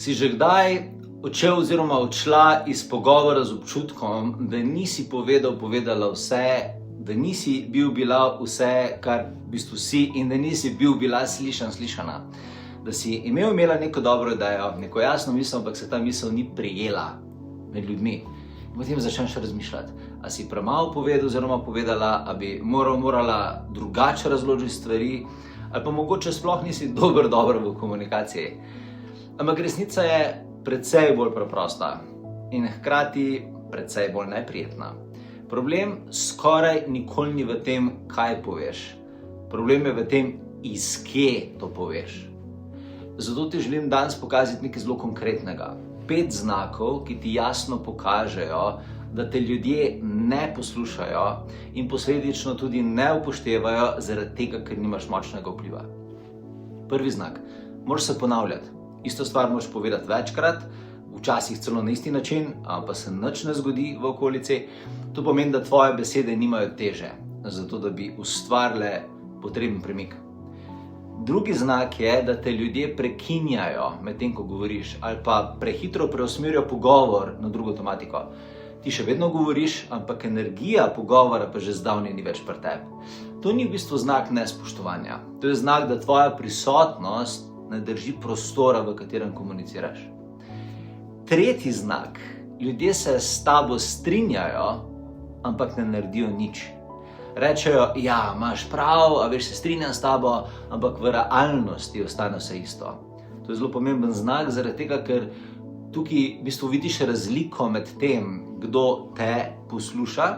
Si že kdaj odšel oziroma odšla iz pogovora z občutkom, da nisi povedala vse, da nisi bila vse, kar v bistvu si, in da nisi bila slišana? Da si imela neko dobro idejo, neko jasno misel, ampak se ta misel ni prijela med ljudmi. In potem začneš razmišljati, a si premalo povedal oziroma povedala, a bi morala drugače razložiti stvari, ali pa mogoče sploh nisi dobro v komunikaciji. Ampak resnica je precej bolj preprosta in hkrati precej bolj neprijetna. Problem skoraj nikoli ni v tem, kaj poveš. Problem je v tem, iz kje to poveš. Zato ti želim danes pokazati nekaj zelo konkretnega. 5 znakov, ki ti jasno pokažejo, da te ljudje ne poslušajo in posledično tudi ne upoštevajo zaradi tega, ker nimaš močnega vpliva. Prvi znak. Moraš se ponavljati. Isto stvar moraš povedati večkrat, včasih celo na isti način, pa se nič ne zgodi v okolici. To pomeni, da tvoje besede nimajo teže, zato da bi ustvarile potreben premik. Drugi znak je, da te ljudje prekinjajo medtem, ko govoriš, ali pa prehitro preusmerijo pogovor na drugo tematiko. Ti še vedno govoriš, ampak energija pogovora pa že zdavnaj ni več pri tebi. To ni v bistvu znak nespoštovanja. To je znak, da tvoja prisotnost ne drži prostora, v katerem komuniciraš. Tretji znak. Ljudje se s tabo strinjajo, ampak ne naredijo nič. Rečejo, ja, imaš prav, a veš, se strinjam s tabo, ampak v realnosti ostane vse isto. To je zelo pomemben znak, zaradi tega, ker tukaj v bistvu vidiš razliko med tem, kdo te posluša,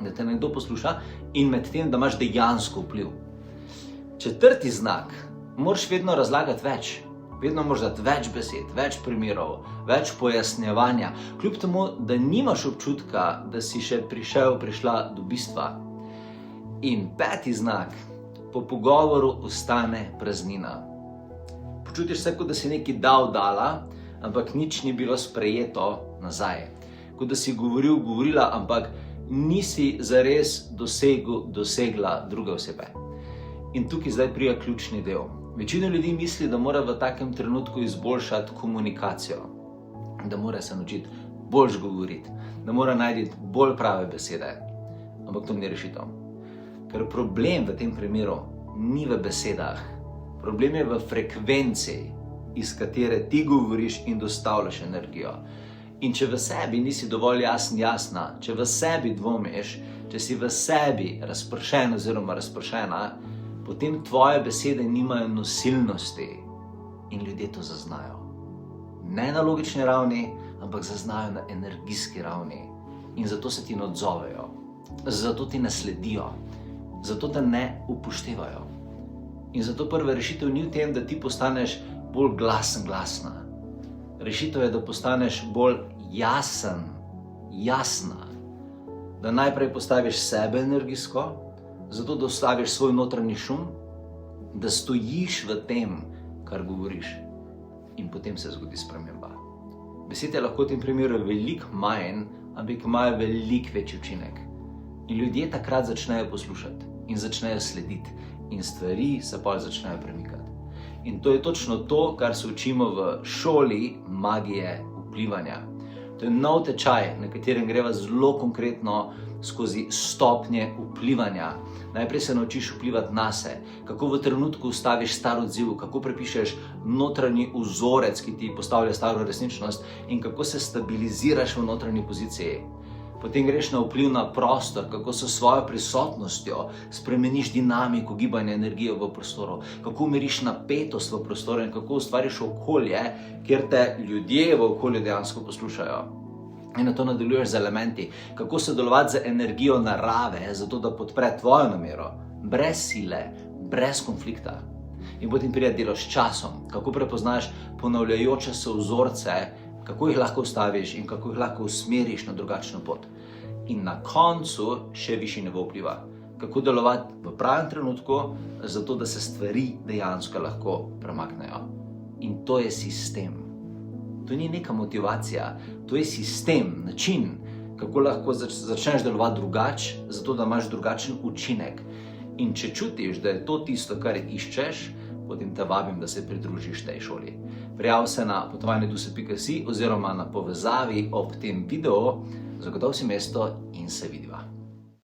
da te nekdo posluša, in med tem, da imaš dejansko vpliv. Četrti znak. Moraš vedno razlagati več. Vedno moraš dati več besed, več primerov, več pojasnjevanja, kljub temu, da nimaš občutka, da si še prišla do bistva. In 5. znak. Po pogovoru ostane praznina. Počutiš se, kot da si nekaj dala, ampak nič ni bilo sprejeto nazaj. Kot da si govorila, ampak nisi zares dosegla druge osebe. In tukaj zdaj prija ključni del. Večina ljudi misli, da mora v takem trenutku izboljšati komunikacijo, da mora se naučiti bolj govoriti, da mora najti bolj prave besede. Ampak to ni rešitev. Ker problem v tem primeru ni v besedah, problem je v frekvenci, iz katere ti govoriš in dostavljaš energijo. In če v sebi nisi dovolj jasna, če v sebi dvomiš, če si v sebi razpršen oziroma razpršena, potem tvoje besede nimajo nosilnosti in ljudje to zaznajo. Ne na logični ravni, ampak zaznajo na energijski ravni. In zato se ti ne odzovejo, zato ti ne sledijo, zato te ne upoštevajo. In zato prva rešitev ni v tem, da ti postaneš bolj glasna. Rešitev je, da postaneš bolj jasna. Da najprej postaviš sebe energijsko, zato da ustaviš svoj notranji šum, da stojiš v tem, kar govoriš, in potem se zgodi sprememba. Besede lahko v tem primeru veliko manj, ampak imajo veliko večji učinek. In ljudje takrat začnejo poslušati in začnejo slediti in stvari se potem začnejo premikati. In to je točno to, kar se učimo v šoli magije vplivanja. To je nov tečaj, na katerem greva zelo konkretno skozi stopnje vplivanja. Najprej se naučiš vplivati nase, kako v trenutku ustaviš star odziv, kako prepišeš notranji vzorec, ki ti postavlja staro resničnost, in kako se stabiliziraš v notranji poziciji. Potem greš na vpliv na prostor, kako s svojo prisotnostjo spremeniš dinamiko gibanja energije v prostoru, kako meriš napetost v prostoru in kako ustvariš okolje, kjer te ljudje v okolju dejansko poslušajo. In na to nadaljuješ z elementi, kako sodelovati z energijo narave, zato da podpre tvojo namero, brez sile, brez konflikta. In potem pride delo s časom, kako prepoznaš ponavljajoče se vzorce, kako jih lahko ustaviš in kako jih lahko usmeriš na drugačno pot. In na koncu še višji nivo vpliva. Kako delovati v pravem trenutku, zato da se stvari dejansko lahko premaknejo. In to je sistem. To ni neka motivacija, to je sistem, način, kako lahko začneš delovati drugače, zato da imaš drugačen učinek. In če čutiš, da je to tisto, kar iščeš, potem te vabim, da se pridružiš tej šoli. prijavi se na potovanjeduse.si oziroma na povezavi ob tem videu, zagotovi si mesto in se vidiva.